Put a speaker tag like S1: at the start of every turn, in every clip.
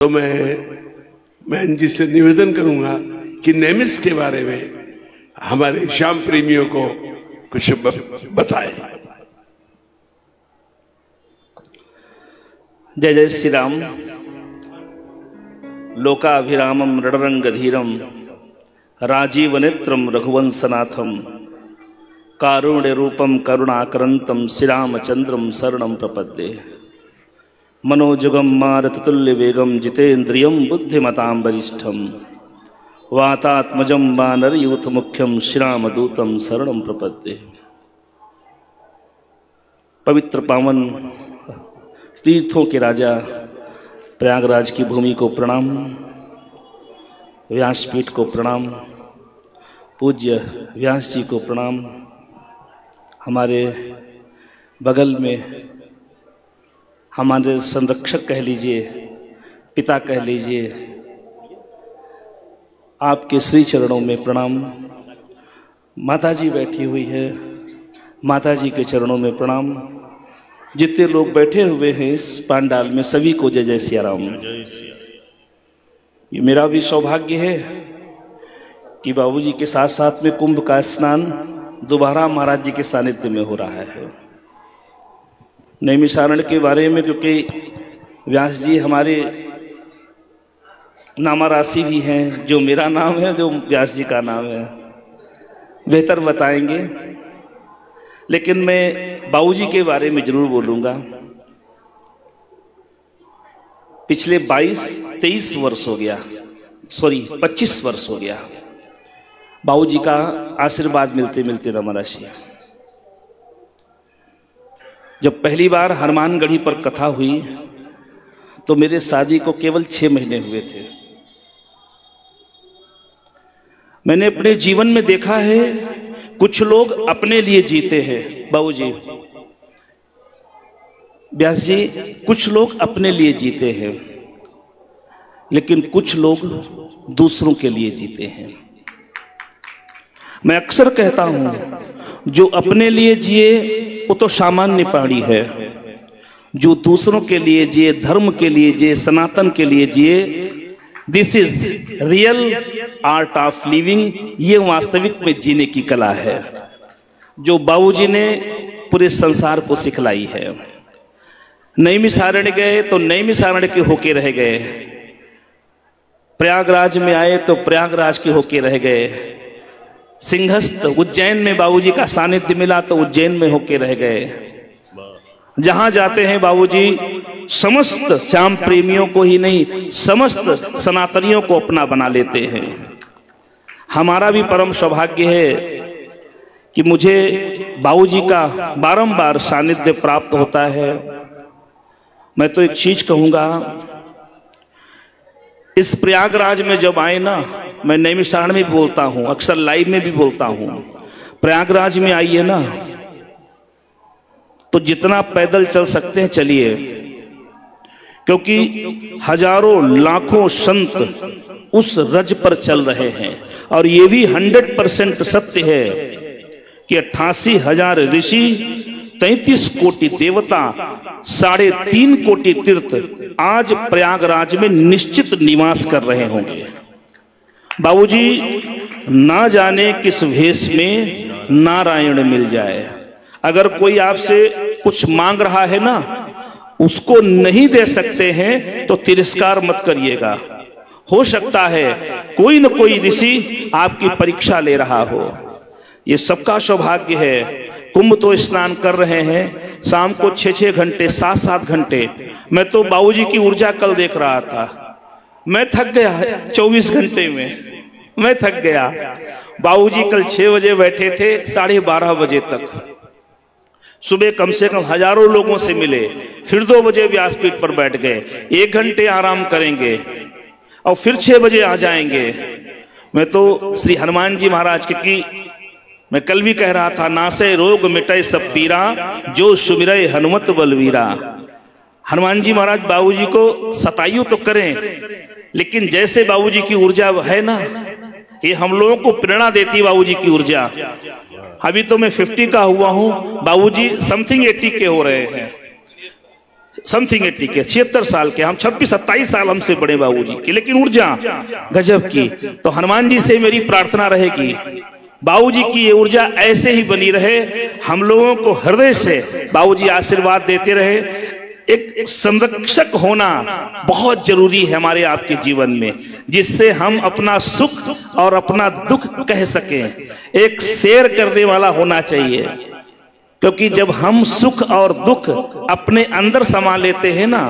S1: तो मैं जी से निवेदन करूंगा कि नेमिस के बारे में हमारे श्याम प्रेमियों को कुछ बताएं।
S2: जय जय श्री राम। लोकाभिरामम रणरंगधीरम राजीव नेत्रम रघुवंशनाथम कारुण्य रूपम करुणाकरंतम श्रीरामचंद्रम शरणम प्रपद्ये। मनोजुगम मारुततुल्य वेगम जितेन्द्रियम बुद्धिमतां वरिष्ठम वातात्मजं वानरयूथ मुख्यम श्रीरामदूतम शरणम प्रपद्ये। पवित्र पावन तीर्थों के राजा प्रयागराज की भूमि को प्रणाम, व्यासपीठ को प्रणाम, पूज्य व्यास जी को प्रणाम। हमारे बगल में हमारे संरक्षक कह लीजिए, पिता कह लीजिए, आपके श्री चरणों में प्रणाम। माता जी बैठी हुई है, माता जी के चरणों में प्रणाम। जितने लोग बैठे हुए हैं इस पांडाल में सभी को जय जय सिया राम। ये मेरा भी सौभाग्य है कि बाबूजी के साथ साथ में कुंभ का स्नान दोबारा महाराज जी के सानिध्य में हो रहा है। नैमिषारण्य के बारे में क्योंकि व्यास जी हमारे नामा राशि भी हैं, जो मेरा नाम है, जो व्यास जी का नाम है, बेहतर बताएंगे। लेकिन मैं बाबूजी के बारे में जरूर बोलूंगा। पिछले 22-23 वर्ष हो गया, 25 वर्ष हो गया बाबूजी का आशीर्वाद मिलते मिलते रामराशि। जब पहली बार हनुमानगढ़ी पर कथा हुई तो मेरे शादी को केवल 6 महीने हुए थे। मैंने अपने जीवन में देखा है कुछ लोग अपने लिए जीते हैं। बाबूजी, व्यास जी, कुछ लोग अपने लिए जीते हैं लेकिन कुछ लोग दूसरों के लिए जीते हैं। मैं अक्सर कहता हूं जो अपने लिए जिए वो तो सामान्य प्राणी है, जो दूसरों के लिए जिए, धर्म के लिए जिए, सनातन के लिए जिए, this is real art of living. ये वास्तविक में जीने की कला है जो बाबूजी ने पूरे संसार को सिखलाई है। नैमिषारण्य गए तो नैमिषारण्य के होके रह गए, प्रयागराज में आए तो प्रयागराज के होके रह गए, सिंहस्थ उज्जैन में बाबूजी का सानिध्य मिला तो उज्जैन में होके रह गए। जहां जाते हैं बाबूजी समस्त श्याम प्रेमियों को ही नहीं, समस्त सनातनियों को अपना बना लेते हैं। हमारा भी परम सौभाग्य है कि मुझे बाबूजी का बारंबार सानिध्य प्राप्त होता है। मैं तो एक चीज कहूंगा, इस प्रयागराज में जब आए ना, मैं नैमिषारण्य में भी बोलता हूं, अक्सर लाइव में भी बोलता हूं, प्रयागराज में आइए ना तो जितना पैदल चल सकते हैं चलिए, क्योंकि हजारों लाखों संत उस रज पर चल रहे हैं। और ये भी 100% सत्य है कि 88,000 ऋषि, 33 कोटि देवता, 3.5 कोटि तीर्थ आज प्रयागराज में निश्चित निवास कर रहे होंगे। बाबूजी, ना जाने किस भेष में नारायण मिल जाए। अगर कोई आपसे कुछ मांग रहा है ना, उसको नहीं दे सकते हैं तो तिरस्कार मत करिएगा। हो सकता है कोई न कोई ऋषि आपकी परीक्षा ले रहा हो। ये सबका सौभाग्य है। कुंभ तो स्नान कर रहे हैं, शाम को 6-6 घंटे, 7-7 घंटे। मैं तो बाबूजी की ऊर्जा कल देख रहा था, मैं थक गया 24 घंटे में, मैं थक गया। बाबूजी कल 6 बजे बैठे थे, 12:30 बजे तक। सुबह कम से कम हजारों लोगों से मिले, फिर 2 बजे व्यासपीठ पर बैठ गए, 1 घंटे आराम करेंगे और फिर 6 बजे आ जाएंगे। मैं तो श्री हनुमान जी महाराज की, मैं कल भी कह रहा था, नासे रोग मिटे सब पीरा, जो सुमिरै हनुमत बलवीरा। हनुमान जी महाराज बाबूजी को सतायु तो करें, लेकिन जैसे बाबूजी की ऊर्जा है ना, ये हम लोगों को प्रेरणा देती है बाबूजी की ऊर्जा। अभी तो मैं 50 का हुआ हूं, बाबूजी समथिंग 80 के हो रहे हैं। समथिंग 80 के, 76 साल के, हम 26-27 साल हमसे बड़े बाबूजी की, लेकिन ऊर्जा गजब की। तो हनुमान जी से मेरी प्रार्थना रहेगी बाबूजी की ये ऊर्जा ऐसे ही बनी रहे, हम लोगों को हृदय से बाबूजी आशीर्वाद देते रहे। एक संरक्षक होना बहुत जरूरी है हमारे आपके जीवन में, जिससे हम अपना सुख और अपना दुख कह सकें। एक शेयर करने वाला होना चाहिए, क्योंकि जब हम सुख और दुख अपने अंदर समा लेते हैं ना,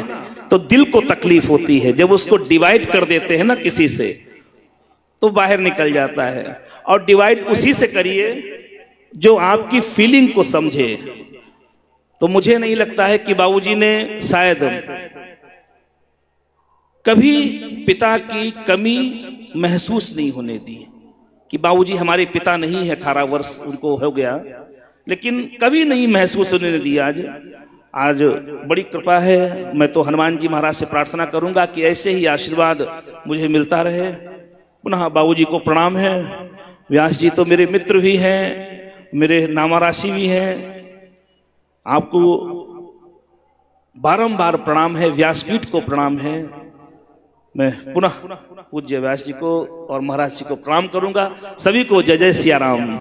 S2: तो दिल को तकलीफ होती है। जब उसको डिवाइड कर देते हैं ना किसी से, तो बाहर निकल जाता है। और डिवाइड उसी से करिए जो आपकी फीलिंग को समझे। तो मुझे नहीं लगता है कि बाबूजी ने शायद कभी पिता की कमी महसूस नहीं होने दी, कि बाबूजी हमारे पिता नहीं है, 18 वर्ष उनको हो गया, लेकिन कभी नहीं महसूस होने दिया। आज बड़ी कृपा है। मैं तो हनुमान जी महाराज से प्रार्थना करूंगा कि ऐसे ही आशीर्वाद मुझे मिलता रहे। पुनः बाबूजी को प्रणाम है। व्यास जी तो मेरे मित्र भी हैं, मेरे नामाराशि भी हैं। आपको बारंबार प्रणाम है, व्यासपीठ को प्रणाम है। मैं पुनः पूज्य व्यास जी को और महाराज जी को प्रणाम करूंगा। सभी को जय जय सिया राम।